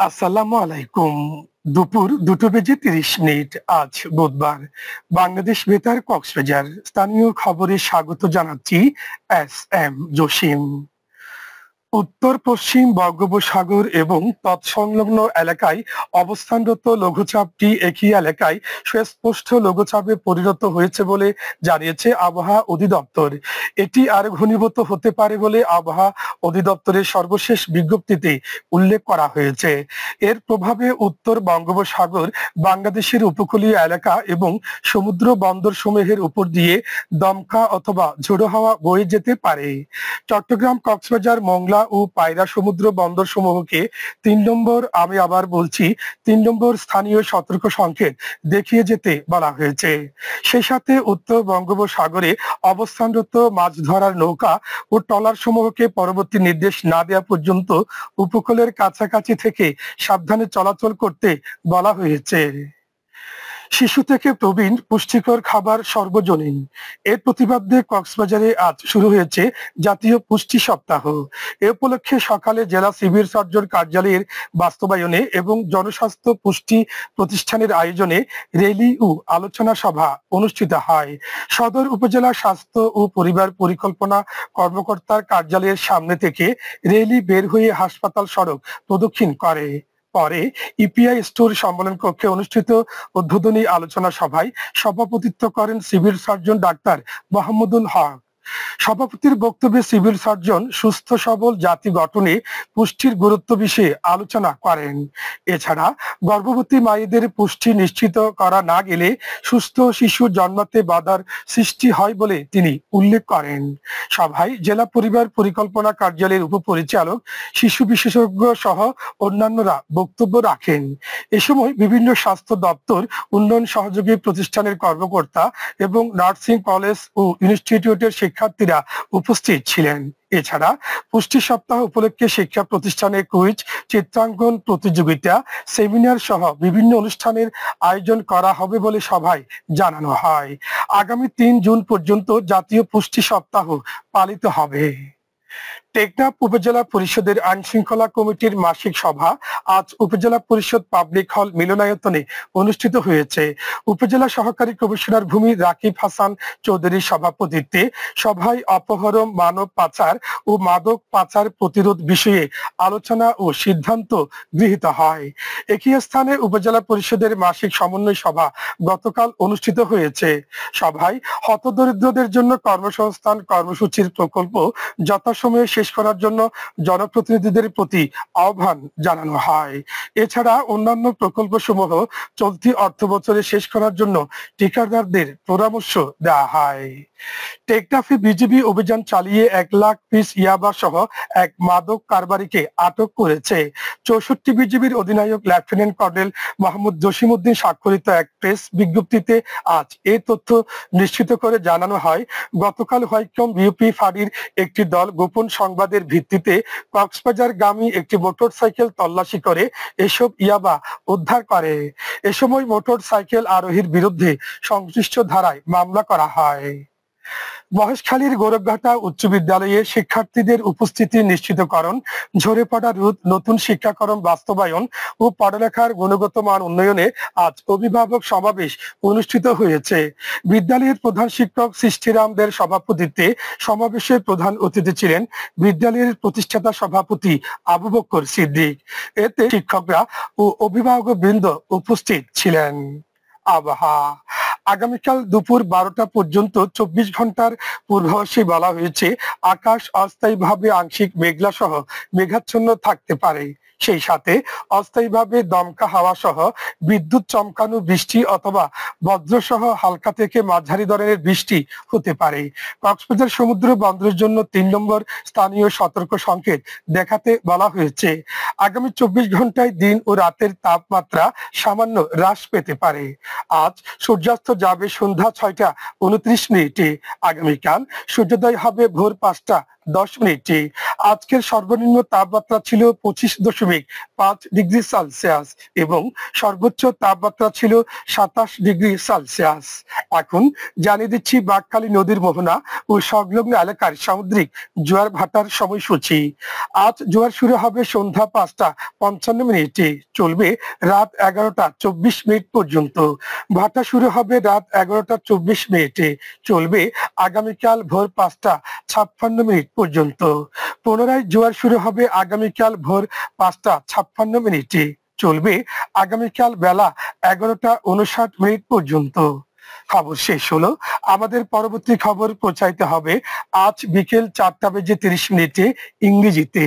আসসালামু আলাইকুম। দুপুর ২টো বেজে ৩০ মিনিট আজ বুধবার। বাংলাদেশ বেতার কক্সবাজার স্থানীয় খবরে স্বাগত জানাচ্ছি এস এম জসিম। উত্তর-পশ্চিম বঙ্গোপসাগর এবং তৎসংলগ্ন এলাকায় অবস্থানরত লঘুচাপটি একই এলাকায় সুস্পষ্ট লঘুচাপে পরিণত হয়েছে বলে জানিয়েছে আবহাওয়া অধিদপ্তর। এটি আর ঘনীভূত হতে পারে বলে আবহাওয়া অধিদপ্তরের সর্বশেষ বিজ্ঞপ্তিতে উল্লেখ করা হয়েছে। এর প্রভাবে উত্তর বঙ্গোপসাগর, বাংলাদেশের উপকূলীয় এলাকা এবং সমুদ্র বন্দর সমূহের উপর দিয়ে দমকা অথবা ঝোড়ো হাওয়া বয়ে যেতে পারে। চট্টগ্রাম, কক্সবাজার, মংলা ও পায়রা সমুদ্র বন্দর সমূহকে ৩ নম্বর, আমি আবার বলছি ৩ নম্বর স্থানীয় সতর্ক সংকেত দেখিয়ে যেতে বলা হয়েছে। সেই সাথে উত্তর বঙ্গোপসাগরে অবস্থানরত মাছ ধরার নৌকা ও ট্রলার সমূহকে পরবর্তী নির্দেশ না দেওয়া পর্যন্ত উপকূলের কাছাকাছি থেকে সাবধানে চলাচল করতে বলা হয়েছে। শিশু থেকে প্রবীণ পুষ্টিকর খাবার সর্বজনীন, এর প্রতিবাদে কক্সবাজারে আজ শুরু হয়েছে জাতীয় পুষ্টি সপ্তাহ। এ উপলক্ষে সকালে জেলা সিভিল সার্জন কার্যালয়ের বাস্তবায়নে এবং জনস্বাস্থ্য পুষ্টি প্রতিষ্ঠানের আয়োজনে র্যালি ও আলোচনা সভা অনুষ্ঠিত হয়। সদর উপজেলা স্বাস্থ্য ও পরিবার পরিকল্পনা কর্মকর্তার কার্যালয়ের সামনে থেকে র্যালি বের হয়ে হাসপাতাল সড়ক প্রদক্ষিণ করে। পরে ইপিআই স্টোর সম্মেলন কক্ষে অনুষ্ঠিত উদ্বোধনী আলোচনা সভায় সভাপতিত্ব করেন সিভিল সার্জন ডাক্তার মোহাম্মদুল হক। সভাপতির বক্তব্যে সিভিল সার্জন সুস্থ সবল জাতি গঠনে পুষ্টির গুরুত্ব বিষয়ে আলোচনা করেন। এছাড়া গর্ভবতী মায়েদের পুষ্টি নিশ্চিত করা না গেলে সুস্থ শিশু জন্মাতে বাধার সৃষ্টি হয় বলে তিনি উল্লেখ করেন। সভায় জেলা পরিবার পরিকল্পনা কার্যালয়ের উপপরিচালক, শিশু বিশেষজ্ঞ সহ অন্যান্যরা বক্তব্য রাখেন। এ সময় বিভিন্ন স্বাস্থ্য দপ্তর, উন্নয়ন সহযোগী প্রতিষ্ঠানের কর্মকর্তা এবং নার্সিং কলেজ ও ইনস্টিটিউটের শিক্ষার্থীরা উপস্থিত ছিলেন। এছাড়া পুষ্টি সপ্তাহ উপলক্ষে শিক্ষা প্রতিষ্ঠানে কুইজ, চিত্রাঙ্কন প্রতিযোগিতা, সেমিনার সহ বিভিন্ন অনুষ্ঠানের আয়োজন করা হবে বলে সভায় জানানো হয়। আগামী ৩ জুন পর্যন্ত জাতীয় পুষ্টি সপ্তাহ পালিত হবে। টেকনাফ উপজেলা পরিষদের আইন শৃঙ্খলা কমিটির মাসিক সভা আজ উপজেলা পরিষদ পাবলিক হল মিলনায়তনে অনুষ্ঠিত হয়েছে। উপজেলা সহকারী কমিশনার ভূমি রাকিব হাসান চৌধুরীর সভাপতিত্বে সভায় অপহরণ, মানব পাচার ও মাদক পাচার প্রতিরোধ বিষয়ে আলোচনা ও সিদ্ধান্ত গৃহীত হয়। একই স্থানে উপজেলা পরিষদের মাসিক সমন্বয় সভা গতকাল অনুষ্ঠিত হয়েছে। সভায় হতদরিদ্রদের জন্য কর্মসংস্থান কর্মসূচির প্রকল্প যথাসময়ে শেষ করার জন্য জনপ্রতিনিধিদের প্রতি আহ্বান জানানো হয়। এছাড়া অন্যান্য প্রকল্প সমূহ চলতি অর্থ বছরে শেষ করার জন্য ঠিকাদারদের পরামর্শ দেওয়া হয়। টেকনাফে বিজিবি অভিযান চালিয়ে ১ লাখ পিস ইয়াবা সহ এক মাদক কারবারিকে আটক করেছে। ৬৪ বিজিবির অধিনায়ক লেফটেন্যান্ট কর্নেল মোহাম্মদ জসিমউদ্দিন স্বাক্ষরিত এক প্রেস বিজ্ঞপ্তিতে আজ এই তথ্য নিশ্চিত করে জানানো হয়, গতকাল হোয়াইকম বিউপি ফাঁড়ির একটি দল গোপন সংবাদের ভিত্তিতে কক্সবাজারগামী একটি মোটরসাইকেল তল্লাশি করে এসব ইয়াবা উদ্ধার করে। এ সময় মোটরসাইকেল আরোহীর বিরুদ্ধে সংশ্লিষ্ট ধারায় মামলা করা হয়। মহেশখালীর গোরখঘাটা উচ্চ বিদ্যালয়ে শিক্ষার্থীদের উপস্থিতি নিশ্চিতকরণ, ঝরে পড়া রোধ, নতুন শিক্ষাক্রম বাস্তবায়ন ও পড়ালেখার গুণগত মান উন্নয়নে আজ অভিভাবক সমাবেশ অনুষ্ঠিত হয়েছে। বিদ্যালয়ের প্রধান শিক্ষক সৃষ্টিরামদের সভাপতিত্বে সমাবেশে প্রধান অতিথি ছিলেন বিদ্যালয়ের প্রতিষ্ঠাতা সভাপতি আবু বকর সিদ্দিক। এতে শিক্ষকরা ও অভিভাবকবৃন্দ উপস্থিত ছিলেন। আবহাওয়া আগামীকাল দুপুর ১২টা পর্যন্ত ২৪ ঘন্টার পূর্বাভাসে বলা হয়েছে আকাশ অস্থায়ীভাবে আংশিক মেঘলা সহ মেঘাচ্ছন্ন থাকতে পারে। সেই সাথে অস্থায়ীভাবে দমকা হাওয়া সহ বিদ্যুৎ চমকানো বৃষ্টি অথবা বজ্রসহ হালকা থেকে মাঝারি ধরনের বৃষ্টি হতে পারে। কক্সবাজার সমুদ্র বন্দরের জন্য ৩ নম্বর স্থানীয় সতর্ক সংকেত দেখাতে বলা হয়েছে। আগামী ২৪ ঘন্টায় দিন ও রাতের তাপমাত্রা সামান্য হ্রাস পেতে পারে। আজ সূর্যাস্ত যাবে সন্ধ্যা ৬টা ২৯ মিনিটে। আগামীকাল সূর্যোদয় হবে ভোর ৫টা 10 মিনিটে। আজকের সর্বনিম্ন তাপমাত্রা ছিল 25.5 ডিগ্রি সেলসিয়াস এবং সর্বোচ্চ তাপমাত্রা ছিল 27 ডিগ্রি সেলসিয়াস। এখন জানিয়ে দিচ্ছি বাঁকখালী নদীর মোহনা ও সংলগ্ন এলাকার সামুদ্রিক জোয়ার ভাটার সময়সূচি। আজ জোয়ার শুরু হবে সন্ধ্যা 5:55 চলবে রাত 11:24 পর্যন্ত। ভাটা শুরু হবে রাত 11:24 চলবে আগামীকাল ভোর 5:56 পর্যন্ত। পুনরায় জোয়ার শুরু হবে আগামীকাল ভোর 5:56 চলবে আগামীকাল বেলা 11:59 পর্যন্ত। খবর শেষ হলো। আমাদের পরবর্তী খবর প্রচারিত হবে আজ বিকেল 4:30 ইংরেজিতে।